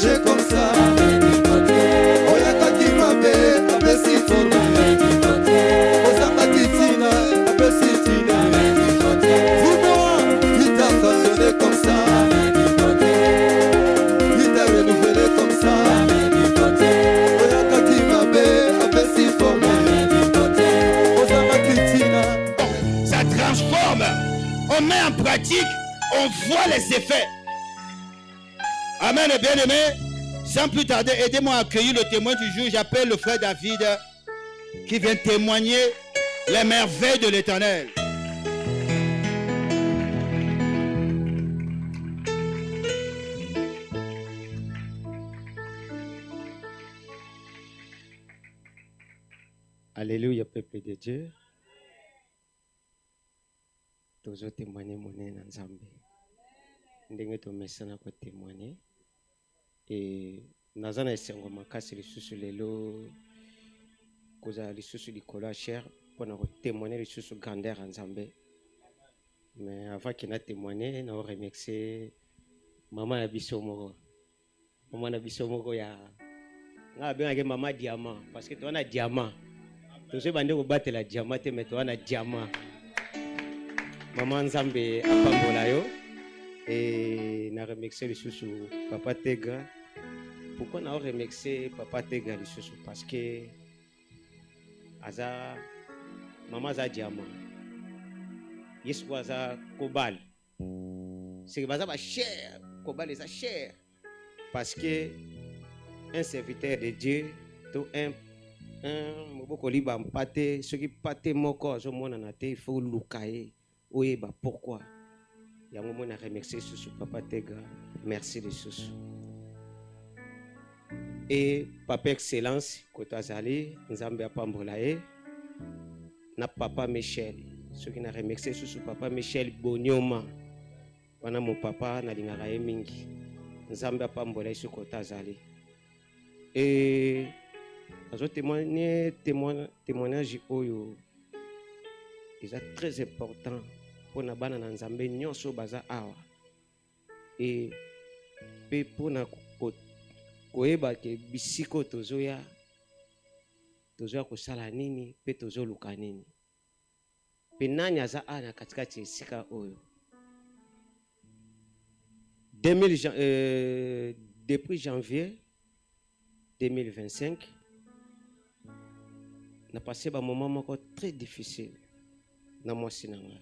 marché comme ça. Oyaka Kimabe, apesi Tina. Osaka Kitina, apesi Tina. Dis-moi, il t'a façonné comme ça. Il t'a renouvelé comme ça. Oyaka Kimabe, apesi Tina. Osaka Kitina. Ça transforme. On met en pratique, on voit les effets. Amen, bien-aimé. Sans plus tarder, aidez-moi à accueillir le témoin du jour. J'appelle le frère David qui vient témoigner les merveilles de l'Éternel. Alléluia, peuple de Dieu. Toujours témoigner mon nom en Zambie. Ndenge to mesana ko témoigner. Et nazana esengo makasi lisusu lelo koza lisusu likolo cher pour na témoigner lisusu grandeur en Zambie. Mais avant qu'il na témoigner, na remercier maman na biso moko. Maman na biso moko ya nga benga maman diamant parce que toi na diamant. Tous bande ko batela diamant te mais toi na diamant. Maman Nzambe apambola yo et na remercier lisusu papa Tega. Pourquoi na remercier papa Tega lisusu parce que aza maman za diamant. Yesu aza cobalt. C'est baza ba cher, cobalt est cher parce que un serviteur de Dieu tout un moboko liba mpate ce qui pate moko zo mona na te il faut lukaye. Oui, bah pourquoi? Il y a un moment où on a remercié sous papa Tega. Merci de sous. Et papa excellence, côté Azali, Nzambe Apambolae, na papa Michel. Ceux qui n'a remercié sous papa Michel Bonyoma. Wana mon papa na lingaraye mingi. Nzambe Apambolae sur côté Azali. Et azo témoignage oyo. C'est très important. Pour na bana na Nzambe nyonso baza awa et pe pour na koyeba ke bisiko tozoya kosala nini pe tozoluka nini pe nani aza ana katikati esika oyo depuis janvier 2025 na passé ba moment moko très difficile na mwasi na nga.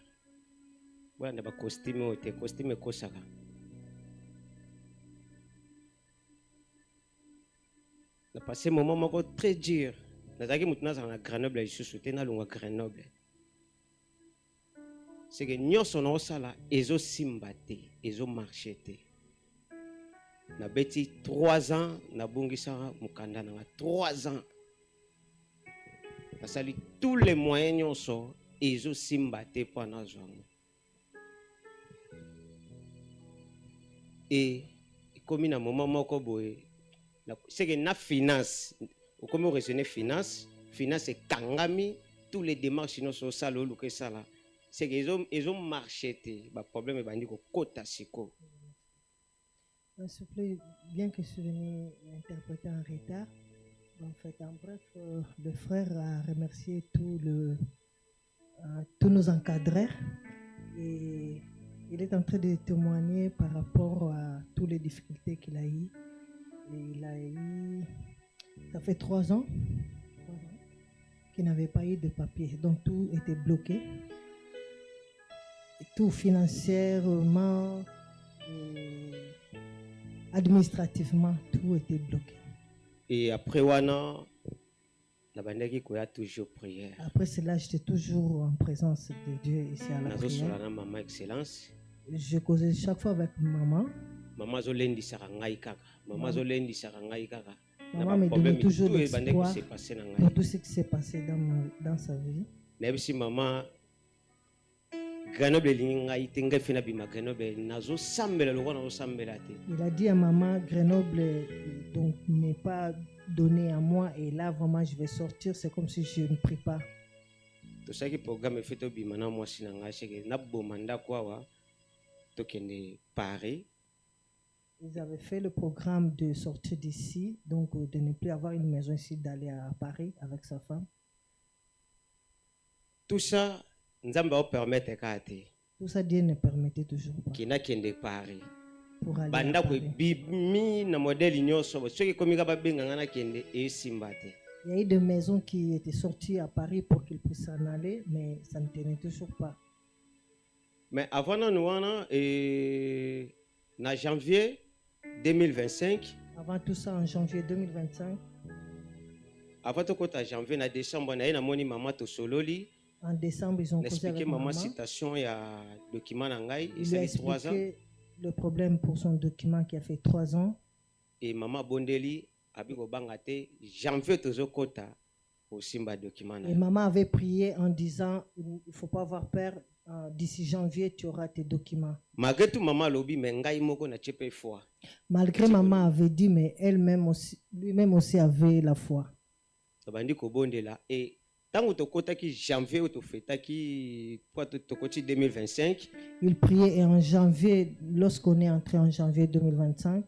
Voilà, ba costume kosaka. Na passé moment moko très dur. Nazaki mutuna na Grenoble isusu te na longwa Grenoble. C'est que nyonso na osala ezo simba te, ezo marcher te. Na beti 3 ans na bongisa mukanda na 3 ans. Na sali tous les moyens nyonso ezo simba te pendant zongo. Et comme il y a un moment moko boye c'est que na finance comme on raisonne finance c'est kangami tous les démarches no so sala luke sala c'est que ils ont marché te ba problème bandi ko kota siko. S'il vous plaît, bien que je suis venu interpréter en retard, en fait en bref le frère a remercié tous nos encadreurs et il est en train de témoigner par rapport à toutes les difficultés qu'il a eues. Il a eu, ça fait 3 ans qu'il n'avait pas eu de papier, donc tout était bloqué. Et tout financièrement, et administrativement, tout était bloqué. Et après Wana, la bandaki koya toujours prière. Après cela, j'étais toujours en présence de Dieu ici à la prière. Maman excellence. Je causais chaque fois avec maman. Maman zolendi sarangai kaka. Maman zolendi sarangai kaka. Maman me donnait toujours l'espoir pour tout ce qui s'est passé dans sa vie. Même si maman Grenoble lingai tenga fina bima Grenoble nazo sambela lokona zo sambela te. Il a dit à maman Grenoble donc n'est pas donné à moi et là vraiment je vais sortir, c'est comme si je ne prie pas. Tout ça qui programme fait au bima na moi sinanga cheke na bomanda kwa wa tokende Paris Ils avaient fait le programme de sortir d'ici, donc de ne plus avoir une maison ici, d'aller à Paris avec sa femme. Tout ça, Nzamba va permettre kate. Tout ça, Dieu ne permettait toujours pas. Kina kende Paris. Pour aller Banda à ko Paris. bimi na modèle nyoso. Ceux qui komika ba benga ngana kende e simbate. Il y a eu des maisons qui étaient sorties à Paris pour qu'ils puissent s'en aller, mais ça ne tenait toujours pas. Mais avant nous wana na janvier 2025. Avant tout ça, en janvier 2025, Avant to kota janvier na décembre na ina moni mama to sololi. en décembre, ils ont causé Expliquer avec maman maman. citation il y a document nangai Il et lui a ça fait 3 ans expliqué le problème pour son document qui a fait 3 ans. et maman Bondeli abiko bangate janvier tozo kota au simba document Et maman avait prié en disant, il ne faut pas avoir peur, d'ici janvier, tu auras tes documents. malgré tout maman lobi mais ngai moko na chepe foi. Malgré maman avait dit, mais elle-même aussi, lui-même aussi avait la foi. Bandi ko bondela et tango to kota ki janvier to feta ki pour to koti 2025 Il priait et en janvier, lorsqu'on est entré en janvier 2025,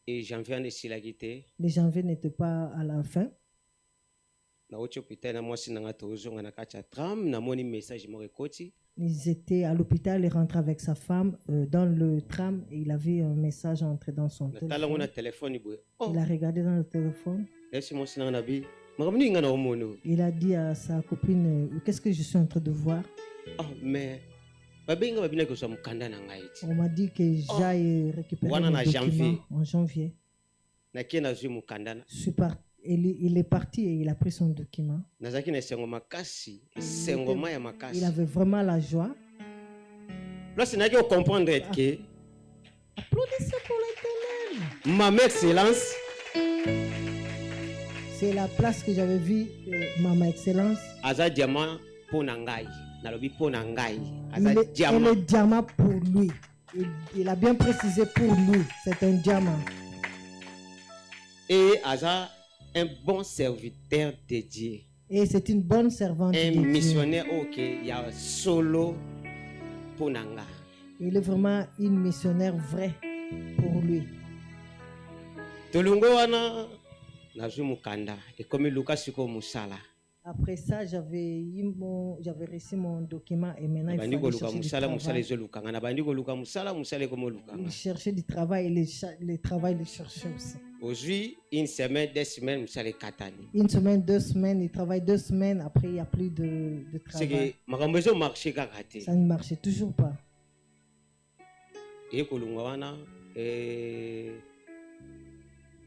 et janvier ane silagite les janvier n'étaient pas à la fin. na ocho hôpital na mwasi nanga tozo ngana kacha tram na moni message mo rekoti. Ils étaient à l'hôpital, il rentrait avec sa femme dans le tram et il avait un message entré dans son Na tala ngona téléphone. téléphone boy. Oh, Il a regardé dans le téléphone. laisse mwasi nanga nabi. Makamni ngana omono. Il a dit à sa copine, qu'est-ce que je suis en train de voir? Oh mais babenga babina ko so mukanda na ngai ti. On m'a dit que j'aille récupérer Wana na mes documents janvier. en janvier. Na kena zui mukanda na. Il est parti et il a pris son document. Nazaki na sengo makasi, sengo ya makasi. Il avait vraiment la joie. Lorsque n'a que comprendre que Applaudissez pour l'Éternel. Maman Excellence C'est la place que j'avais vue, Maman Excellence. aza diamant pour nangai. Nalobi pour nangai. Il Aza est diamant. le diamant pour lui. Il a bien précisé pour lui. C'est un diamant. Et aza un bon serviteur de Dieu. Et c'est une bonne servante Un de Dieu. missionnaire ok, il y a solo pour nanga. Il est vraiment une missionnaire vraie pour lui. Tolungo wana nazui mukanda et comme Lucas siko musala. Après ça, j'avais reçu mon document et maintenant il Bandi ko fallait luka chercher du musala musala travail. ezo lukanga na bandi ko luka musala musala comme lukanga. Il cherchait du travail et le travail le cherchait aussi. Aujourd'hui, une semaine, 2 semaines, musala katani. Une semaine, 2 semaines, il travaille 2 semaines, après il n'y a plus de C'est travail. que makambo ezo marché kaka te. Ça ne marchait toujours pas. Et kolunga wana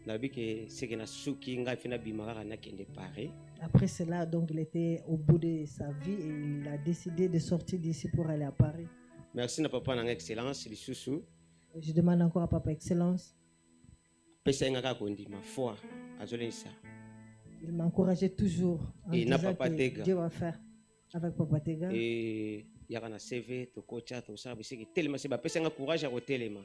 nabi ke seke na suki nga fina bimaka na kende pare. Après cela, donc il était au bout de sa vie et il a décidé de sortir d'ici pour aller à Paris. Merci na papa na excellence lisusu. Je demande encore à Papa Excellence. Pesa nga ka kondi ma foi azolisa. Il m'encourageait toujours en Et na disant Papa que Tega. Dieu va faire avec Papa Tega. Et yaka na CV to kocha to sa biseki telema se ba pesa nga courage à telema.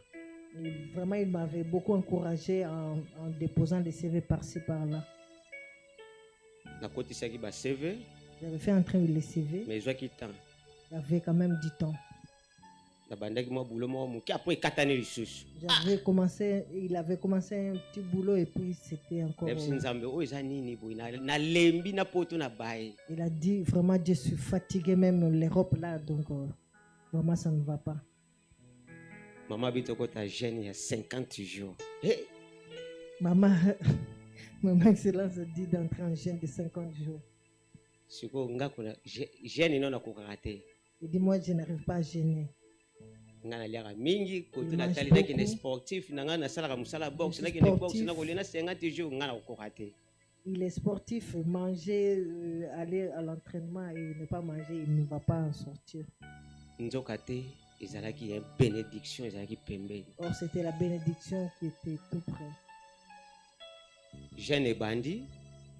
Vraiment, il m'avait beaucoup encouragé en déposant des CV par-ci, par-là. Na kotisaki ba CV J'avais fait entrer les CV. mais zwaki temps. Il y avait quand même du temps. Na bandaki mo boulot mo muki après katani lisusu. Il avait commencé un petit boulot et puis c'était encore. Lebsi nzambe o eza nini boy na lembi na poto na bae. Il a dit vraiment, je suis fatigué, même l'Europe là, donc vraiment ça ne va pas. Maman bitoko ta jeune il y a 50 jours. Hey. Maman Excellence a dit d'entrer en jeûne de 50 jours. Siko nga kuna jeune non na kokate. Il dit, moi je n'arrive pas à jeûner. Nga na liaka mingi kote Il na mange tali na kine beaucoup. sportif na nga na sala ka musala box Il na est kine box sportif. na kolena 50 jours nga na kokate. Il est sportif, manger, aller à l'entraînement et ne pas manger, il ne va pas en sortir. Nzoka te ezalaki une bénédiction ezalaki pembeni. Or, c'était la bénédiction qui était tout près. Jeune ebandi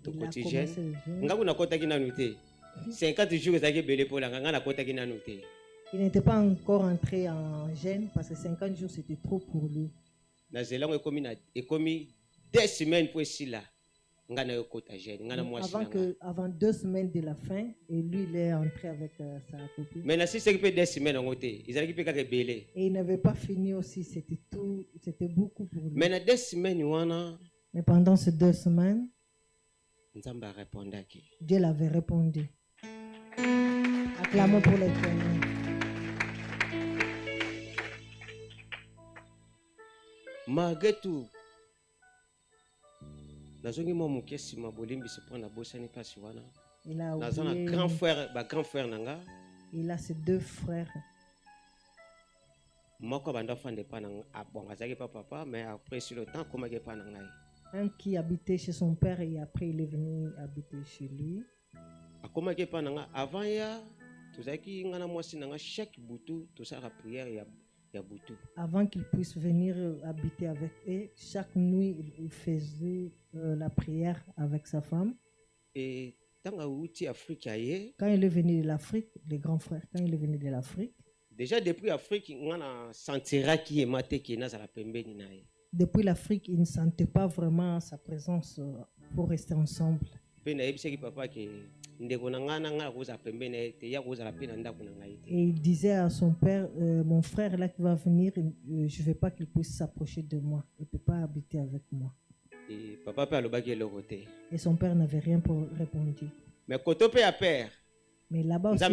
to Il a koti commencé jeune. le jeûne. Nga kuna kotaki nanu te. 50 jours ezalaki belé pour la nga na kotaki nanu te. Il n'était pas encore entré en jeûne parce que 50 jours c'était trop pour lui. Na zelango ekomi 2 semaines pour esila. Avant 2 semaines de la fin, et lui, il est entré avec sa copine. Et il n'avait pas fini aussi, c'était beaucoup pour lui. Mais pendant ces 2 semaines, Dieu l'avait répondu. Acclamons pour l'Éternel. Malgré tout, il a oublié. Il a ses 2 frères. Un qui habitait chez son père et après il est venu habiter chez lui. Avant qu'il puisse venir habiter avec eux, chaque nuit il faisait la prière avec sa femme. Et quand il est venu de l'Afrique, les grands frères, quand il est venu de l'Afrique, déjà depuis l'Afrique, depuis l'Afrique, il ne sentait pas vraiment sa présence pour rester ensemble. Et il disait à son père, mon frère là qui va venir, je ne veux pas qu'il puisse s'approcher de moi. Il ne peut pas habiter avec moi. Et son père n'avait rien pour répondre. Mais là-bas aussi,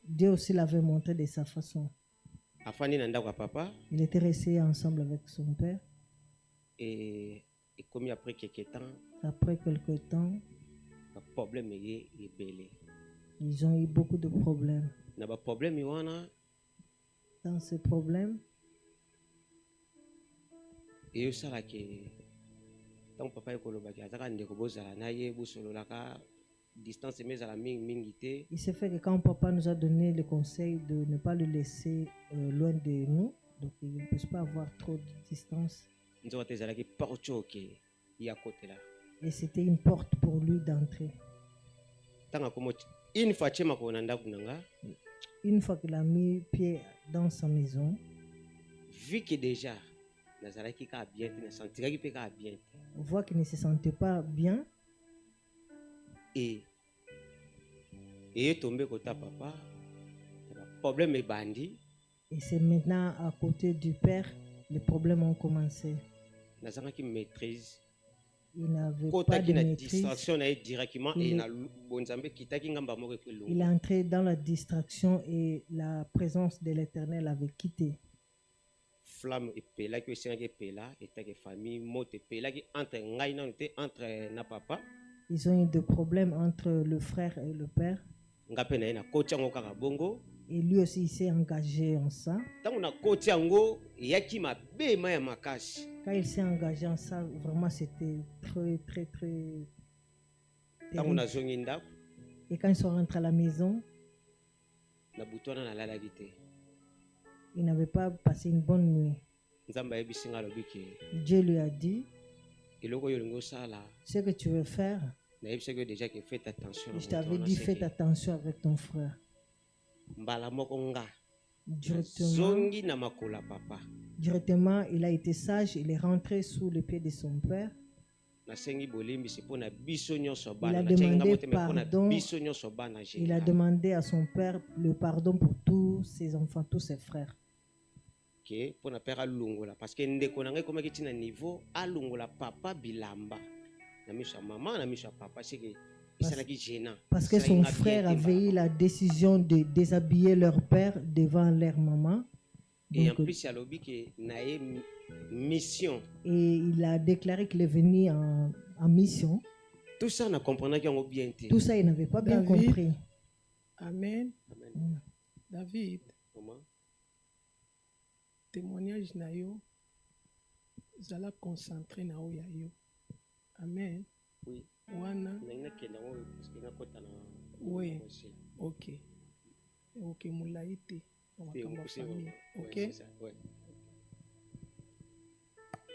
Dieu aussi l'avait montré de sa façon. Il était resté ensemble avec son père. Et comme après quelques temps, ils ont eu beaucoup de problèmes. Dans ces problèmes, il s'est fait que quand papa nous a donné le conseil de ne pas le laisser loin de nous, donc il ne peut pas avoir trop de distance. Et c'était une porte pour lui d'entrer. Une fois qu'il a mis pied dans sa maison, vu que déjà on voit qu'il ne se sentait pas bien. Et est tombé côté papa, problème est bandit. Et c'est maintenant à côté du père, les problèmes ont commencé. Il n'avait pas de maîtrise. Il est entré dans la distraction et la présence de l'Éternel avait quitté. Flamme et pela qui est pela et ta famille mot et pela qui entre na papa. Ils ont eu des problèmes entre le frère et le père. Et lui aussi il s'est engagé en ça. Quand il s'est engagé en ça, vraiment c'était très terrible. Et quand ils sont rentrés à la maison, il n'avait pas passé une bonne nuit. Dieu lui a dit, ce que tu veux faire, je t'avais dit, fais attention avec ton frère. Directement, il a été sage, il est rentré sous le pied de son père. Il a demandé à son père le pardon pour tous ses enfants, tous ses frères. Parce que niveau papa bilamba. Parce que son frère avait eu la décision de déshabiller leur père devant leur maman. Et en plus, il a mission. Et il a déclaré qu'il est venu en mission. Tout ça, on comprenait qu'il bien. Tout ça, il n'avait pas bien compris. Amen. David. Comment? Témoignage na yo. Vous allez concentrer na yo. Amen. Oui. Wana. Oui. Ok. Ok, moulaïté. Ok.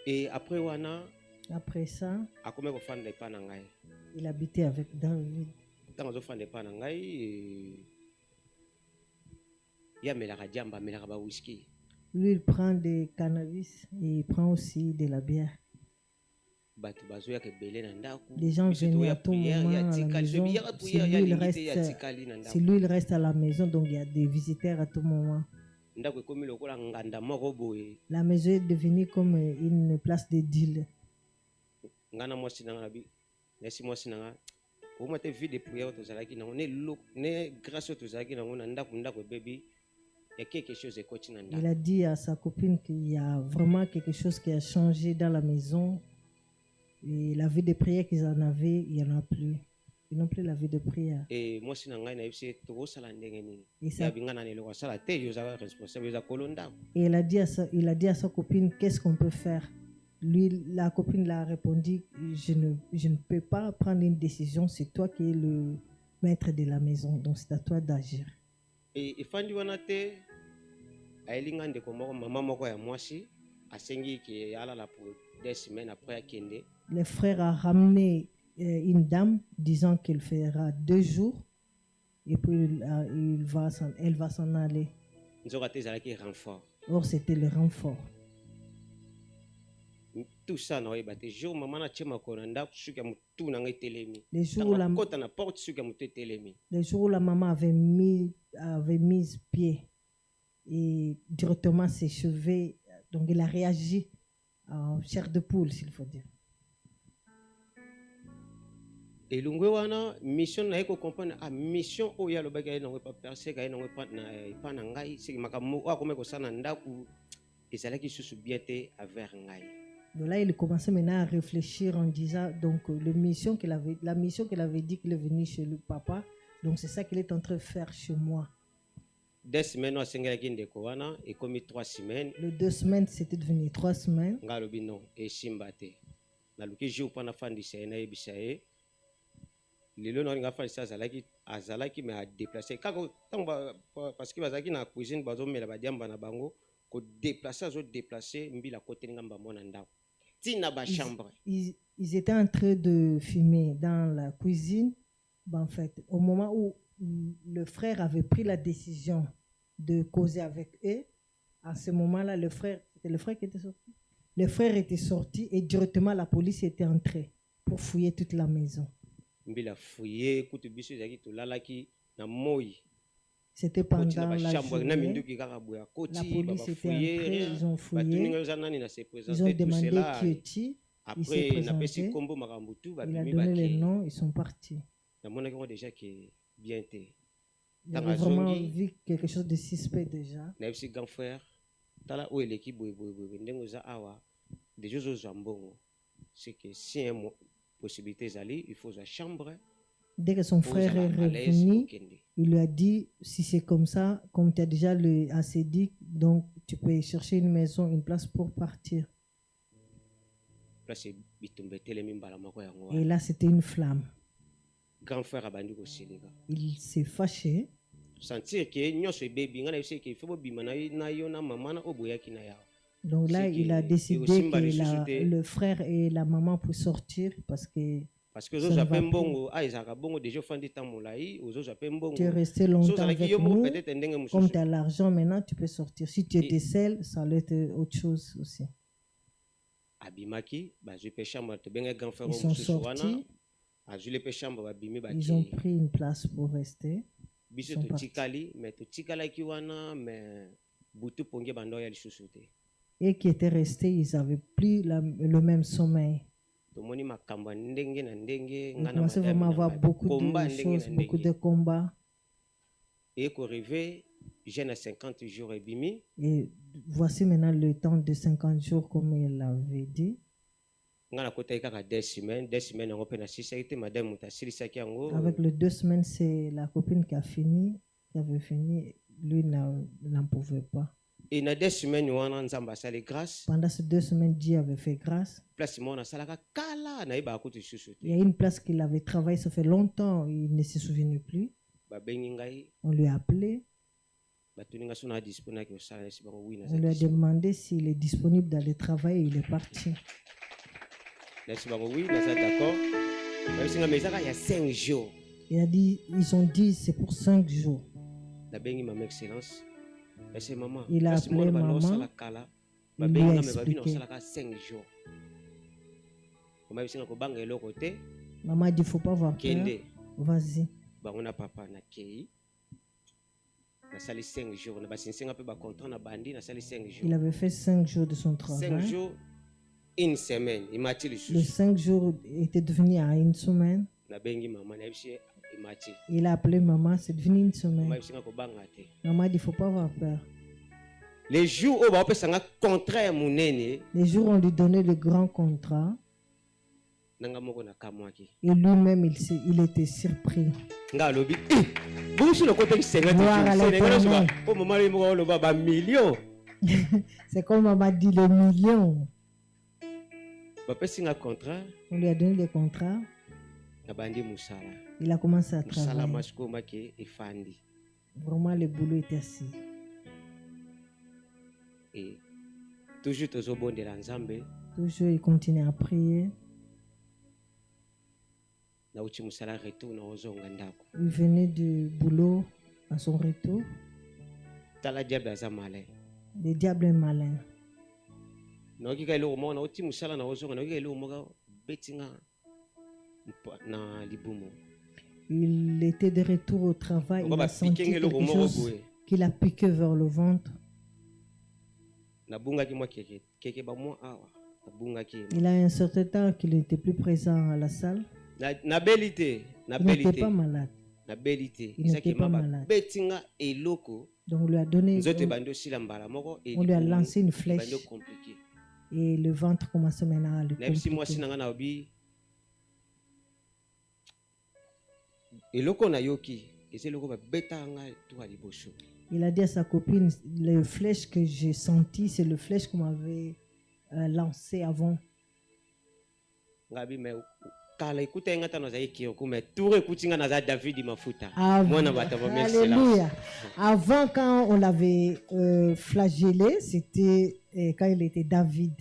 Et après wana. Après ça. Il habitait avec David. Lui, il prend des cannabis et il prend aussi de la bière. Les gens venaient à tout moment à la maison. Si lui, il reste à la maison, donc il y a des visiteurs à tout moment. La maison est devenue comme une place de deal. Il a dit à sa copine qu'il y a vraiment quelque chose qui a changé dans la maison. Et la vie de prière qu'ils en avaient, il n'y en a plus. Ils n'ont plus la vie de prière. Et il a dit à sa copine, qu'est-ce qu'on peut faire? Lui, la copine l'a répondu, je ne peux pas prendre une décision, c'est toi qui es le maître de la maison, donc c'est à toi d'agir. Et le frère a ramené une dame disant qu'il fera 2 jours et puis elle va s'en aller. Or, c'était le renfort. Tout ça, les jours où la maman avait mis pied et directement ses cheveux, donc il a réagi en chair de poule, s'il faut dire. Et l'ungwana mission na eko comprendre a mission oya lo bagay na pas percer kay na pas na ngai c'est makambo a comme ko sana ndaku et ça là qui se bienté avec ngai. Donc là, il commençait maintenant à réfléchir en disant donc la mission qu'il avait dit qu'il est venu chez le papa, donc c'est ça qu'il est en train de faire chez moi. 2 semaines au Seigneur qui ndeko et comme 3 semaines. Le 2 semaines c'était devenu 3 semaines. Ngalobi non et simbate. Na luki jour pana fandi c'est na ebisaye. Lelo na nga fa ça azalaki mais a déplacer parce que bazaki na cuisine bazo mela ba diamba na bango ko déplacer mbila côté ngamba mona ndako tina ba chambre. Ils étaient en train de fumer dans la cuisine. Ben, en fait, au moment où le frère avait pris la décision de causer avec eux, à ce moment-là, c'était le frère qui était sorti. Le frère était sorti et directement la police était entrée pour fouiller toute la maison. C'était pendant la journée. La police était entrée, ils ont fouillé, ils ont demandé qui est-il. Il s'est présenté, il a donné les noms, ils sont partis. Il avait vraiment vu quelque chose de suspect déjà. C'est que si une possibilité il faut une chambre. Dès que son frère est revenu, il lui a dit, si c'est comme ça, comme tu as déjà assez dit, donc tu peux chercher une maison, une place pour partir. Et là, c'était une flamme. Il s'est fâché. Donc là, il a décidé que le frère et la maman puissent sortir parce que tu es resté longtemps avec nous. Comme tu as l'argent maintenant, tu peux sortir. Si tu étais seul, ça allait être autre chose aussi. Ils sont sortis. Ils ont pris une place pour rester. Ils sont partis. Et qui étaient restés, ils n'avaient plus le même sommeil. On commençait vraiment à avoir beaucoup de choses, beaucoup de combats. Et qu'arrivé, jeune à 50 jours et demi. Et voici maintenant le temps de 50 jours, comme il l'avait dit. Avec le 2 semaines, c'est la copine qui avait fini. Lui n'en pouvait pas. Et pendant ces 2 semaines, Dieu avait fait grâce. Il y a une place qu'il avait travaillé, ça fait longtemps, il ne se souvenait plus. On lui a appelé. On lui a demandé s'il est disponible d'aller travailler, il est parti. Il a dit, ils ont dit c'est pour 5 jours. Il a appelé maman, il lui a expliqué. omabisinga kobanga eloko te. Maman dit, il ne faut pas avoir peur. Kende. Vas-y. Bango na papa na kei. Na sali 5 jours. Na basinsinga pe ba contrat na bandi na sali 5 jours. Il avait fait 5 jours de son travail. 5 jours, une semaine. Il m'a dit Les 5 jours étaient devenus à une semaine. na bengi maman na bishi imati. Il a appelé maman, c'est devenu une semaine. Omabisinga kobanga te. Maman dit, il ne faut pas avoir peur. Les jours où ba opesanga contrat munene. Les jours où on lui donnait le grand contrat. Nanga moko na kamwaki. Et lui-même, il était surpris. Nga lobi. Bonjour le côté Sénégal. Gloire à l'Éternel. Au moment où on le ba million. C'est comme maman dit, le million. Ba pesinga contrat. On lui a donné des contrats. Na bandi musala. Il a commencé à Musala travailler. mashko make efandi. Vraiment, le boulot était assis. Et toujours tozo bonde la nzambe. Toujours, il continuait à prier. Na uchi musala retour na ozonga ndako. Il venait du boulot à son retour. Tala diable aza malin. Le diable est malin. Na okika eloko moko na uchi musala na ozonga na okika eloko moko betinga na libumo. Il était de retour au travail. Il Ba a senti piquer eloko quelque moko chose boye. qu'il a piqué vers le ventre. Na bunga ki mwa keke ba mwa awa. Na bunga ki. Il a un certain temps qu'il n'était plus présent à la salle. Na belité, na Il n'était belité. pas malade. Na belité. Il n'était pas malade. Betinga eloko. Donc on lui a donné, Nzote bando sila mbala moko et on lui a lancé une flèche bando compliqué. et le ventre commençait maintenant à le Na bisi moi compliquer. sinanga na obi. Eloko na yoki, ese eloko ba betanga to a liboso. Il a dit à sa copine, le flèche que j'ai senti, c'est le flèche qu'on m'avait lancé avant. Ngabi me kala ikuta ngata na zaiki yoko me tour ekutinga na za David mafuta. Avant, Mwana bata ba merci. alléluia. Avant, quand on l'avait flagellé, c'était quand il était David.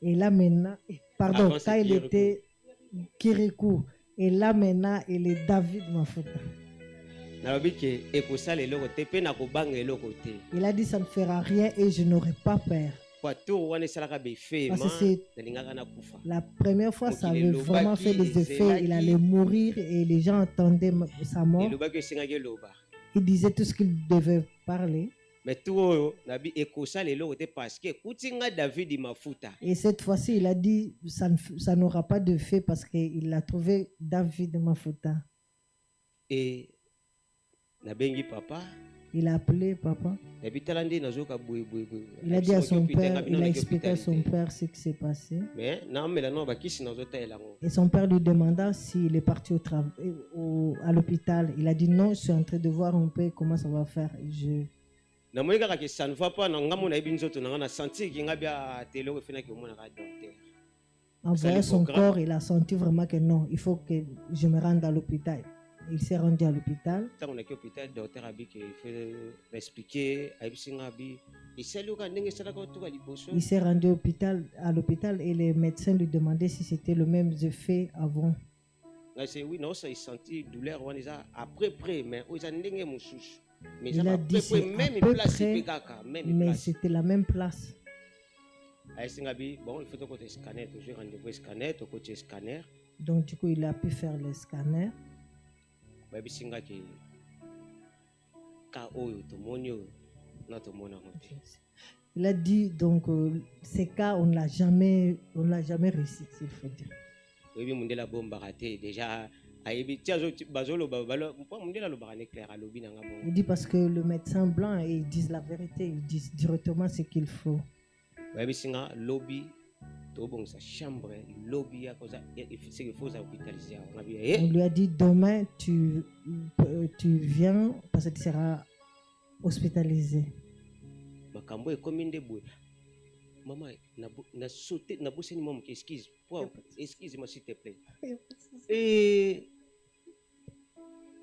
Et là maintenant, pardon, Avant, quand c'est il Kirikou. était Kirikou. Et là maintenant, il est David Mafuta. Na lobi ke ekosala eloko te pe na kobanga eloko te. Il a dit, ça ne fera rien et je n'aurai pas peur. Kwa tour wana salaka be fe Parce ma que c'est na lingaka na kufa. la première fois, ça Donc, il avait est vraiment Lobaki, fait des effets. Zelaki. Il allait mourir et les gens entendaient sa mort. Eloba ke singaki loba. Il disait tout ce qu'il devait parler. Mais tout oyo nabi ekosala eloko te parce que kutinga David mafuta. Et cette fois-ci, il a dit, ça n'aura pas de fait parce qu'il a trouvé David Mafuta. Et na bengi papa. Il a appelé papa. Nabi talandi nazoka boy. Il a dit à son père, il a expliqué à son père ce qui s'est passé. Mais na mela no bakisi nazota elango. Et son père lui demanda s'il est parti à l'hôpital. Il a dit non, je suis en train de voir un peu comment ça va faire. Na moyi kaka ke ça ne va pas na ngamo na ebinzoto na na senti ki ngabia telo ko fina ki omona ka docteur. En voyant son corps, il a senti vraiment que non, il faut que je me rende à l'hôpital. Il s'est rendu à l'hôpital. Tant on est à l'hôpital, docteur a dit qu'il faut expliquer, a dit il s'est rendu à l'hôpital et les médecins lui demandaient si c'était le même effet avant. Oui, non, ça il sentit douleur après mais il a dit c'est à peu près, mais c'était la même place. Bon, il faut que tu scannes, toujours rendez-vous scanner, tu côté scanner. Donc du coup, il a pu faire le scanner. Il a dit donc ces cas on l'a jamais réussi, s'il faut dire. Il dit parce que le médecin blanc ils disent la vérité, ils disent directement ce qu'il faut. On lui a dit demain tu viens parce que tu seras hospitalisé. Maman, na sauté, na bossé ni maman, excuse-moi s'il te plaît. Et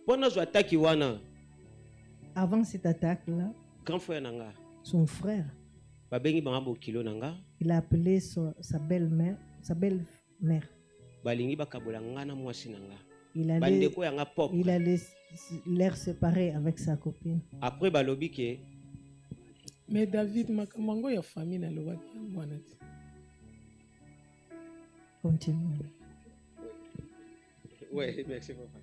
pendant que attaque wana, avant cette attaque là, grand frère nanga, son frère, babengi bango kilo nanga, il a appelé sa belle-mère, balingi bakabola ngana mwasi nanga. Il allait l'air séparer avec sa copine. Après balobi ke mais David makamango ya famille na lobaki mwana. Continue. Ouais, merci papa.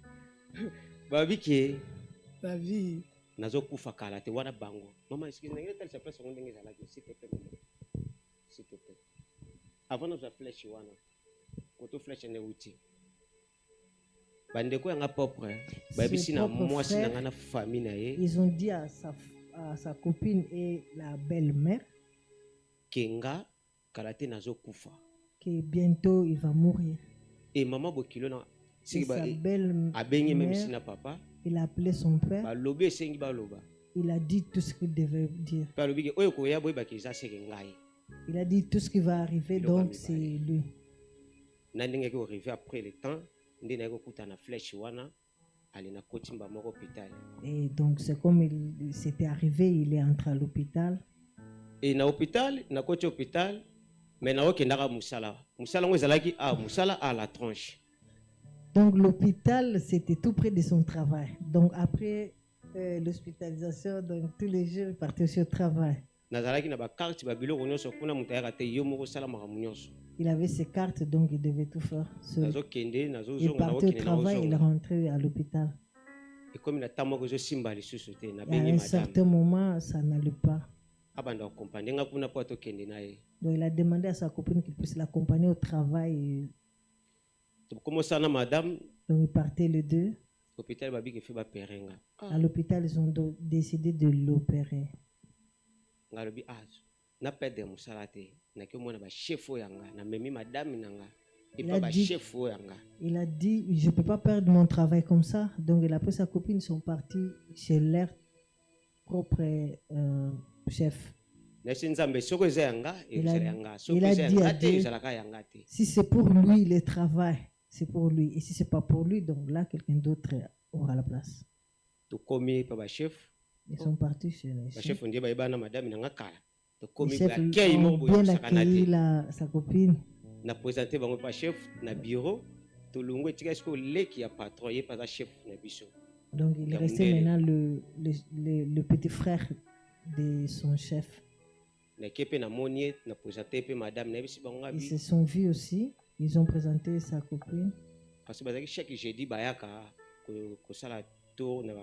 Babi qui La vie, nazo kufa kala te wana bango. Maman, est-ce que vous avez telle place on dingue zala s'il te plaît. S'il te plaît. Avant nous a flèche wana. Koto flèche ne uti. Bandeko yanga propre. Babi si na moi si na famille na ye. Ils ont dit à sa copine et la belle-mère Kenga kalate nazo kufa. que bientôt il va mourir. Et maman bokilo na Et sa belle-mère, abengi même si na papa. il a appelé son père. Ba lobe sengi ba loba. Il a dit tout ce qu'il devait dire. Ba lobi ke oyo ko ya boy ba ke za seke ngai. Il a dit tout ce qui va arriver, Il donc aura c'est mis lui. Na ndenge ko arriver après le temps, ndina ko kuta na flèche wana ali na kotimba moko hôpital. Et donc c'est comme il s'était arrivé, il est entré à l'hôpital. Et na hôpital, na koti hôpital, mais na okendaka musala. Musala ngo ezalaki musala à la tronche. Donc l'hôpital, c'était tout près de son travail. Donc après l'hospitalisation, donc tous les jours, il partait aussi au travail. Nazalaki na ba carte ba biloko nyonso kuna mutayaka te yo moko sala maka nyonso. Il avait ses cartes, donc il devait tout faire seul. Nazo kende nazo Il zonga na partait au okende na travail, il ozonga. rentrait à l'hôpital. Et comme na tamo ko zo simba lisusu te na Et à bengi un madame. certain moment, ça n'allait pas. Abanda accompagner nga kuna po to kende na ye. Donc il a demandé à sa copine qu'il puisse l'accompagner au travail. Et To komo sana madame donc ils partaient les deux. hôpital babi ke fe ba perenga. À l'hôpital, ils ont décidé de l'opérer. Ngalobi na pede musala te na ke mona ba chef yanga na memi madame nanga. Et Il pas a ba dit- chef yanga. Il a dit, je ne peux pas perdre mon travail comme ça. Donc il a pris sa copine, ils sont partis chez leur propre chef. Na sinzambe soko eza yanga e Il a- ezala yanga. Soko il a eza dit à yanga te Dieu- ezala ka yanga te. Si c'est pour lui le travail, c'est pour lui. Et si c'est pas pour lui, donc là, quelqu'un d'autre aura la place. To komi pa ba chef. Ils sont partis chez les Ba chefs. chef ndiye ba ibana madame nanga kala. To Les komi chefs ba kei mo ont bo bien sakana accueilli te. sa copine. Na présenter bango pa chef na bureau. To lungu etika esko leki ya patron ye pa za chef na biso. Donc il est resté Yamundele. maintenant le petit frère de son chef. Na kepe na monier na présenter pe madame na bisi bango Ils abi. se sont vus aussi. Ils ont présenté sa copine. Parce que bazaki chaque jeudi bayaka ko sala tour na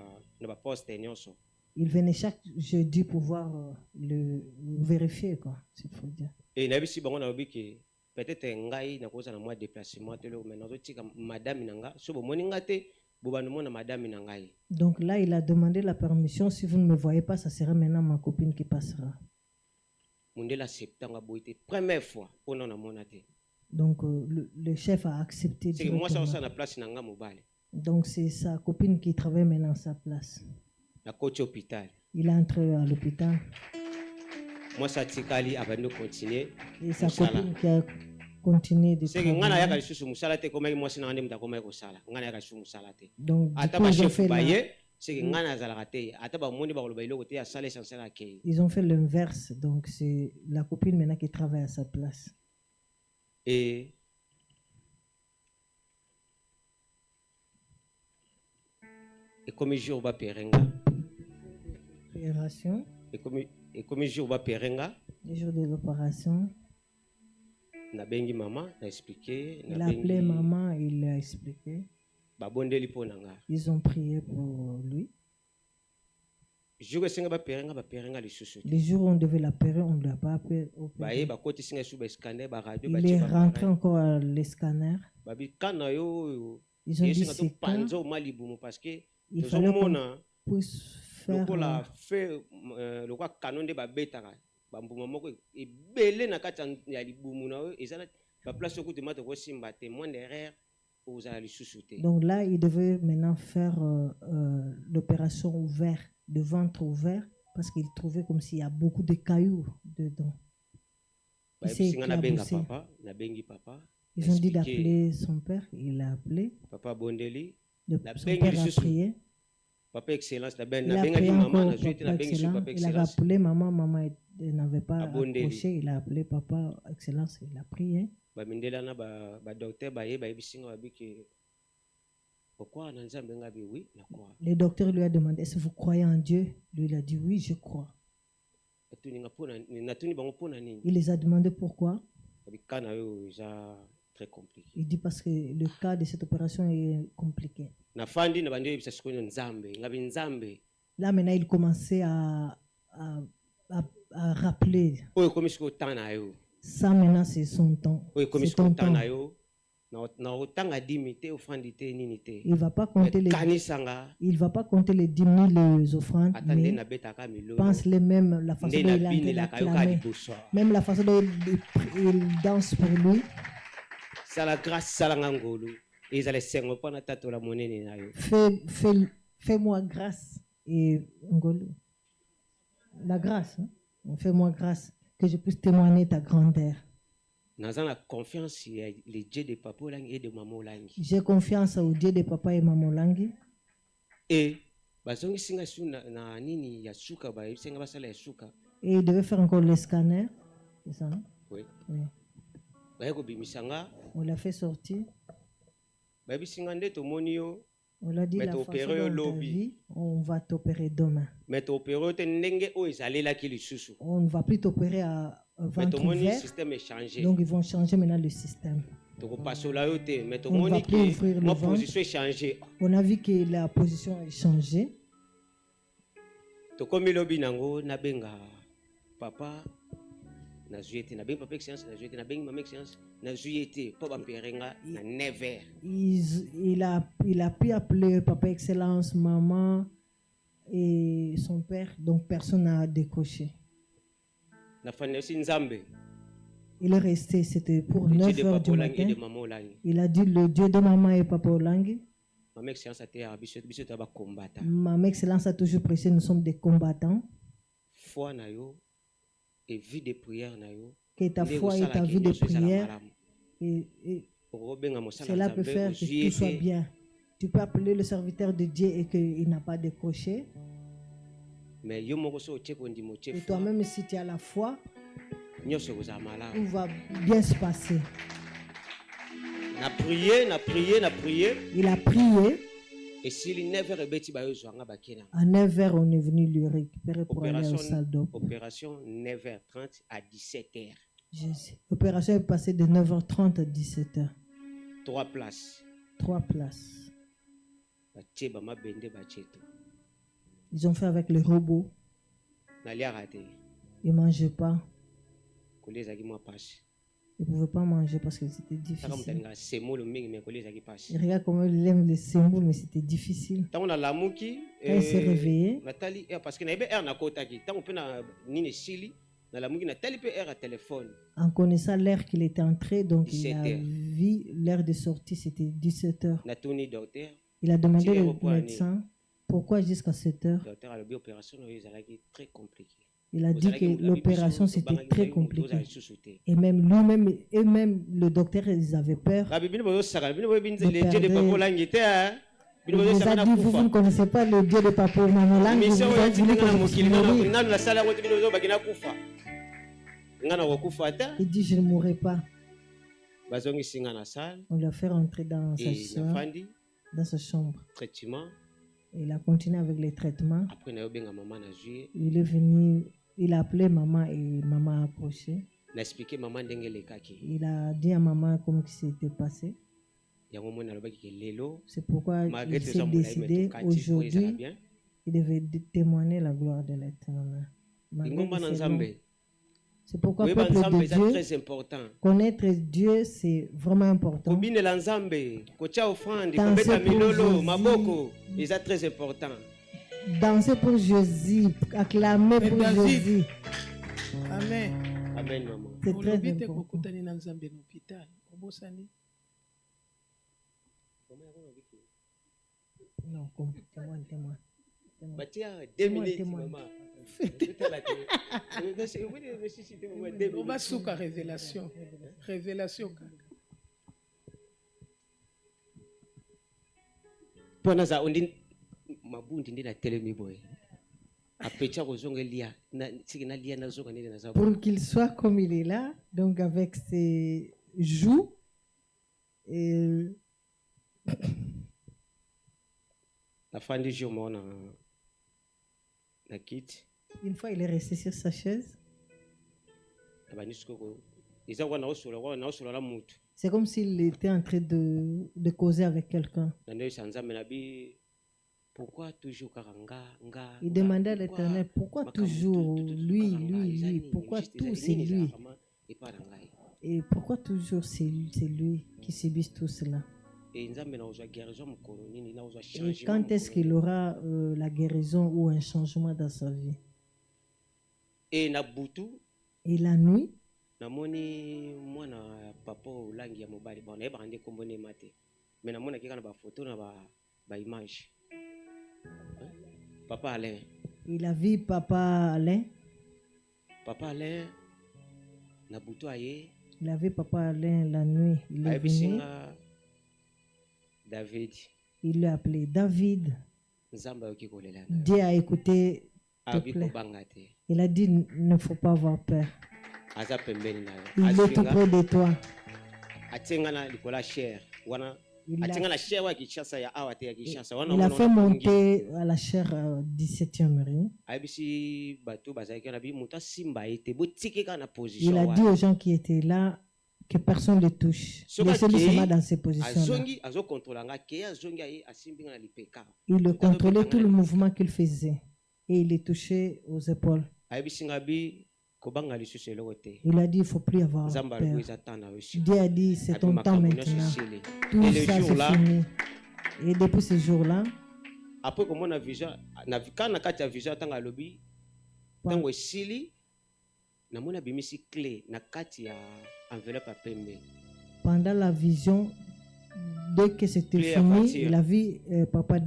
ba poste nyonso. Il venait chaque jeudi pour voir le vérifier, quoi, s'il faut dire. Et na bisi bango na biki peut-être ngai na koza na moi déplacement te lo mais nazo tika madame nanga so bo moninga te bo banu mona madame na ngai. Donc là, il a demandé la permission. Si vous ne me voyez pas, ça sera maintenant ma copine qui passera. Mundela septanga boité première fois on na mona te. Donc le chef a accepté. C'est que moi ça directement. na place nanga mobile. Donc c'est sa copine qui travaille maintenant à sa place. Na coach hôpital. Il est entré à l'hôpital. Moi ça tikali avant de continuer. Et sa Mosala. copine qui a continué de C'est que ngana yaka travailler. lisusu musala te comme moi sina ndem ta comme ko sala. Ngana yaka lisusu musala te. Donc du Ata coup, ba ils ont chef fait baye c'est que ngana zalaka te. Ata ba moni ba koloba iloko te ya sala essentiel akei. ils ont fait l'inverse. Donc c'est la copine maintenant qui travaille à sa place. Et comme jour ba perenga. Opération. Et comme jour ba perenga. Le jour de l'opération, Na bengi mama na expliquer il a appelé maman, il a expliqué. ba bondeli po nanga. Ils ont prié pour lui. Jour senga ba perenga lisusu. Les jours où on devait l'opérer, on ne l'a pas opéré. Ba ye ba koti singa su ba scanner ba radio ba Il est rentré encore à les scanners. ba bi kana yo Ils ont dit yesinga to c'est quand panzo malibumu parce que il to fallait qu'on mona puisse faire. lokola fe lokwa kanonde ba betaka ba mbuma moko ebele na kati ya libumu na yo ezala ba place okuti mata ko simba témoin derrière aux ala lisusu te. Donc là, il devait maintenant faire l'opération ouverte, de ventre ouvert, parce qu'il trouvait comme s'il y a beaucoup de cailloux dedans. Ba Il s'est singa na benga éclaboussé. papa na bengi papa. Ils ont dit expliqué. d'appeler son père. Il a appelé. Papa bondeli Son bengi père a lisusu. prié. Papa excellence na ben Il na a benga prié ki maman encore na joué na papa bengi su excellent. papa Il avait excellence. appelé maman. Maman n'avait pas Abondeli. accroché. Il a appelé papa excellence. Il a prié. Ba mindela na ba docteur ba ye ba bisinga ba biki. Pourquoi na nzambe ngabi oui na quoi. Le docteur lui a demandé, est-ce que vous croyez en Dieu? Lui, il a dit, oui, je crois. Atuninga pona na tuni bango pona nini. Il les a demandé pourquoi. Bikana yo ja très compliqué. Il dit parce que le cas de cette opération est compliqué. Nafandi na bandio yebisa sikoyo nzambe ngabi nzambe Là, maintenant, il commençait à rappeler. oyo komi sikoyo temps na yo Ça, maintenant, c'est son temps. oyo komi C'est sikoyo ton temps temps. na yo na otanga dimi te ofandi te nini te Il ne va pas compter les, kanisanga il va pas compter les 10 000 les offrandes, ata nde mais nabetaka milolo pense les mêmes, la façon nde dont il a nabinelaka yoka acclamé, liboso même la façon dont il danse pour lui. sala grâce salanga ngolu ezala esengo mpo na tatola monene na yo Fais-moi grâce. Et Ngolo, la grâce, hein? Fais-moi grâce que je puisse témoigner ta grandeur. naza na confiance ya le dieu de papa olangi et de mama olangi J'ai confiance au Dieu de papa et maman Langi. e bazongisinga su na nini ya suka bayebisenga basala ya suka Et il devait faire encore le scanner. C'est ça, hein? oui Oui. baye kobimisanga On l'a fait sortir. bayebisinga nde tomoni yo On l'a dit Mais la façon t'opérer dont au ta lobby. vie, on va t'opérer demain. me toopere oyo te ndenge oyo ezalelaki lisusu On ne va plus t'opérer à me ventre tomoni ouvert. système échangé Donc ils vont changer maintenant le système. tokopasola yo te me On va tomoni plus ouvrir ke le ma ventre. position échangé On a vu que la position a changé. tokomi lobi nango nabenga papa nazwi ye te nabengi papa excellence nazwi ye te nabengi mama excellence nazwi ye te mpo bamperenga na 9h Il a pu appeler Papa Excellence, maman et son père. Donc personne n'a décroché. nafandi osi nzambe Il est resté, c'était pour le dieu 9 de heures papa du olangi et matin. de mama olangi Il a dit le Dieu de maman et Papa Olangi. mama excellence ateyaka biso toya bakombata Maman Excellence a toujours prêché, nous sommes des combattants. foi na yo et vie de prière na yo Que ta nde foi et ta kosalaki vie de nyonso ezala prière, malamu et okobenga mosala cela peut nzambe faire que ozwi ye tout soit te bien. Tu peux appeler le serviteur de Dieu et qu'il n'a pas décroché. mais yo moko so otie kondima otie Et foi toi-même, si tu as la foi, nyonso ekozala malamu tout va bien se passer. na prier Il a prié. esili 9h ebeti bayozwanga bakena À 9h, on est venu le récupérer pour aller au salle d'eau. opération 9h30 à 17h L'opération est passée de 9h30 à 17h. 3 places 3 places. batie bamabende bacheto Ils ont fait avec les robots. naliaka te Ils ne mangeaient pas. kolia ezalaki mwa pasi Ils ne pouvaient pas manger parce que c'était taka moto difficile. alingaka semolo mingi me kolia ezalaki pasi Et regarde comment il aime les symboles, mais c'était difficile. ntango nalamuki Quand il s'est réveillé, natali parce que nayebi aire nakotaki ntango mpe na nini esili nalamuki natali mpe aire ya telefone en connaissant l'heure qu'il était entré, donc il a 17h. vu l'heure de sortie, c'était 17h. natuni docteur Il a demandé Tiré au au poignet. médecin pourquoi jusqu'à 7h. docteur alobi opération oyo ezalaki très compliqué Il a dit que l'opération c'était très compliqué. Et même lui-même, et même le docteur, ils avaient peur. Rabi bino bozosaka bino boyebi De le dieu de perdre- papa olangi te Il bino nous bozosaka a na dit, vous ne kufa connaissez pas le Dieu de Papa Mamolang, vous mission oyo êtes venu atindenga na pour mokili mourir. nanu nasala yango te bino bozobaki na kufa nga na kokufa ata Il dit, je ne mourrai pas. bazongisi nga na salle On l'a fait rentrer dans nafandi sa chambre. traitement Il a continué avec les traitements. après nayobenga mama nazwi ye Il est venu, il a appelé maman et maman a accroché. naexplike mama ndenge elekaki Il a dit à maman comment qui s'était passé. yango moni alobaki ke lelo C'est pourquoi malgré il toza s'est molai me décidé tokati po ezala aujourd'hui, bien il devait témoigner la gloire de l'Éternel. Malgré lingomba que na c'est long. nzambe C'est pourquoi koyeba peuple nzambe de eza Dieu, très important connaître Dieu, c'est vraiment important. kobinela nzambe kotia ofrande Danser kobeta pour milolo Jésus. maboko eza très important Danser pour Jésus, acclamer pour David. Jésus, Amen. amen mama c'est très olobi te important. kokutani na nzambe na hôpital obosani Non, témoin, témoin. batia 2 Témoin, minutes témoin. mama totala te mesisi te mama 2 minutes obasuka révélation révélation kaka mpo naza ondi mabundi nde natelemi boye apetia kozonga elia siki nalia nazonga ndenge naza boye Pour qu'il soit comme il est là, donc avec ses joues, et nafandi jour moko na kiti une fois il est resté sur sa chaise, nabandi sikoyo C'est comme s'il était en train de causer avec quelqu'un. Il demandait à l'Éternel, pourquoi toujours lui, pourquoi tout c'est lui? Et pourquoi toujours c'est lui qui subit tout cela? Et quand est-ce qu'il aura la guérison ou un changement dans sa vie? Et la nuit, Papa Alain. Il a vu Papa Alain. Il a vu Papa Alain la nuit. Il est venu. David. Il l'a appelé David. Dieu a écouté. Il a dit, il ne faut pas avoir peur. Il est tout près de toi. Il a fait monter à la chair 17e rue. Il a dit aux gens qui étaient là que personne ne le touche. Laissez-le seulement dans ces positions-là. Il le contrôlait tout le mouvement qu'il faisait. Et il les touchait aux épaules. Il a dit, il ne faut plus avoir peur. Dieu a dit, c'est ton temps maintenant. Tout ça, c'est fini. Et depuis ce jour-là, pendant la vision, dès que c'était fini, il a vu Papa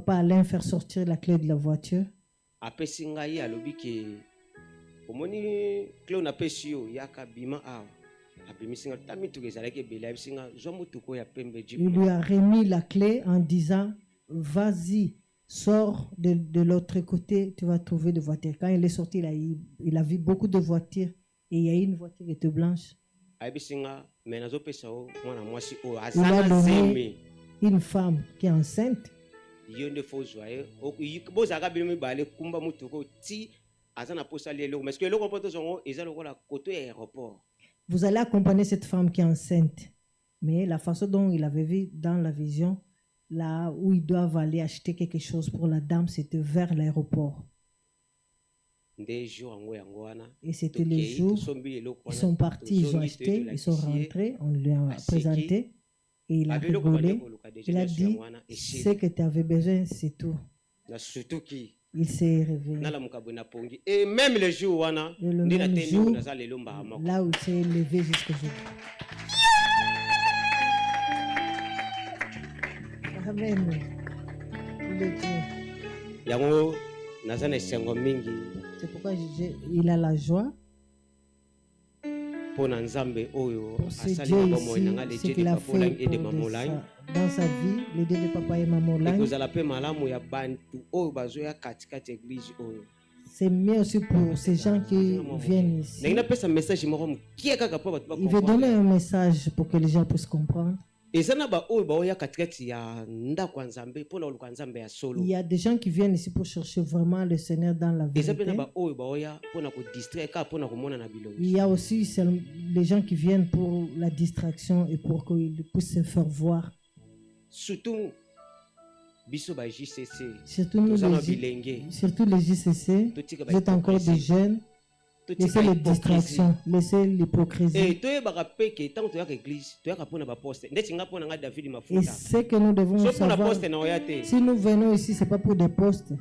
Alain faire sortir la clé de la voiture. Il lui a remis la clé en disant, vas-y, sors de l'autre côté, tu vas trouver des voitures. Quand il est sorti, il a vu beaucoup de voitures et il y a une voiture qui était blanche. Il a donné une femme qui est enceinte. Vous allez accompagner cette femme qui est enceinte. Mais la façon dont il avait vu dans la vision, là où ils doivent aller acheter quelque chose pour la dame, c'était vers l'aéroport. Et c'était le jour, ils sont partis, ils ont acheté, ils sont rentrés, on lui a présenté. Et il a rigolé. Il a dit, ce que tu avais besoin, c'est tout. Il s'est réveillé. Et même le jour, là où il s'est levé jusqu'aujourd'hui. Amen. Il est Dieu. C'est pourquoi il a la joie. Pour ce Dieu ici, ce qu'il a fait dans sa vie, les deux de papa et maman Lang. C'est mieux aussi pour ces gens qui viennent ici. Il veut donner un message pour que les gens puissent comprendre. Il y a des gens qui viennent ici pour chercher vraiment le Seigneur dans la vérité. Il y a aussi les gens qui viennent pour la distraction et pour qu'ils puissent se faire voir. Surtout nous, surtout les JCC, vous êtes encore des jeunes. Laissez les distractions, laissez l'hypocrisie. Et ce que nous devons savoir, si nous venons ici, ce n'est pas pour des postes.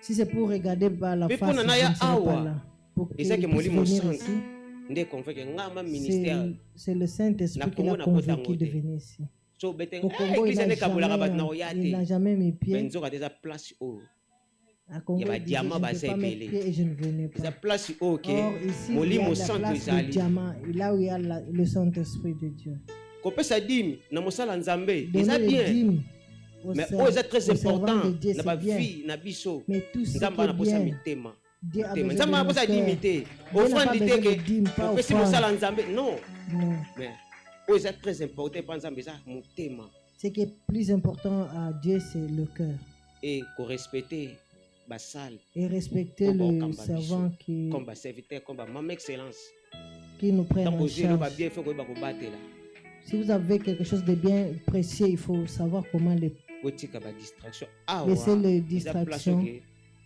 Si c'est pour regarder par la face, je ne serai pas là. Pour qu'ils puissent venir ici, c'est le Saint-Esprit qui l'a convaincu de venir ici. Au Congo, il n'a jamais mis pied. À Congo, je ne peux pas mettre pied et je ne venais pas. Or, ici, il y a la place de diamant, là où il y a le Saint-Esprit de Dieu. Donner les dîmes mais c'est très important dans ma vie, na biso. Mais tout ce qui est bien, Dieu a besoin de nos cœurs. Dieu n'a pas besoin de dîmes, pas offrande. Non. Mais c'est très important. Ce qui est plus important à Dieu, c'est le cœur. Et qu'on respecte et respecter le servant qui nous prend en charge. Si vous avez quelque chose de bien précieux, il faut savoir comment laisser les distractions.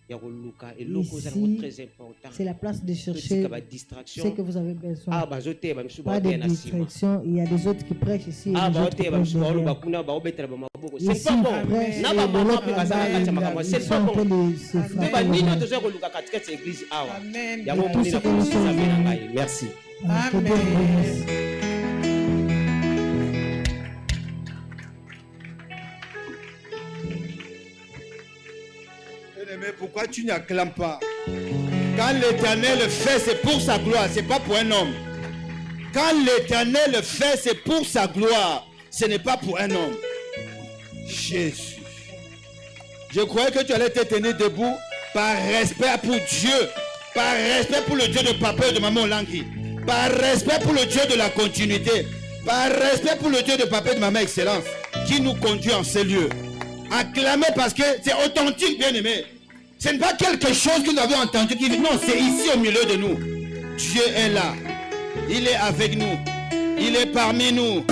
Ici, c'est la place de chercher ce que vous avez besoin. Pas de distraction. Il y a des autres qui prêchent ici. Et les autres qui prêchent derrière. Ici, ils prêchent et de l'autre là-bas, ils sont en train de se frapper. Merci. Que Dieu vous bénisse. Mais pourquoi tu n'acclames pas? Quand l'Éternel le fait, c'est pour sa gloire, c'est pas pour un homme. Quand l'Éternel le fait, c'est pour sa gloire, ce n'est pas pour un homme. Jésus. Je croyais que tu allais te tenir debout par respect pour Dieu, par respect pour le Dieu de papa et de maman Langui, par respect pour le Dieu de la continuité, par respect pour le Dieu de papa et de maman Excellence, qui nous conduit en ces lieux. Acclamez parce que c'est authentique, bien aimé. Ce n'est pas quelque chose que nous avons entendu qui dit non, c'est ici au milieu de nous. Dieu est là. Il est avec nous. Il est parmi nous.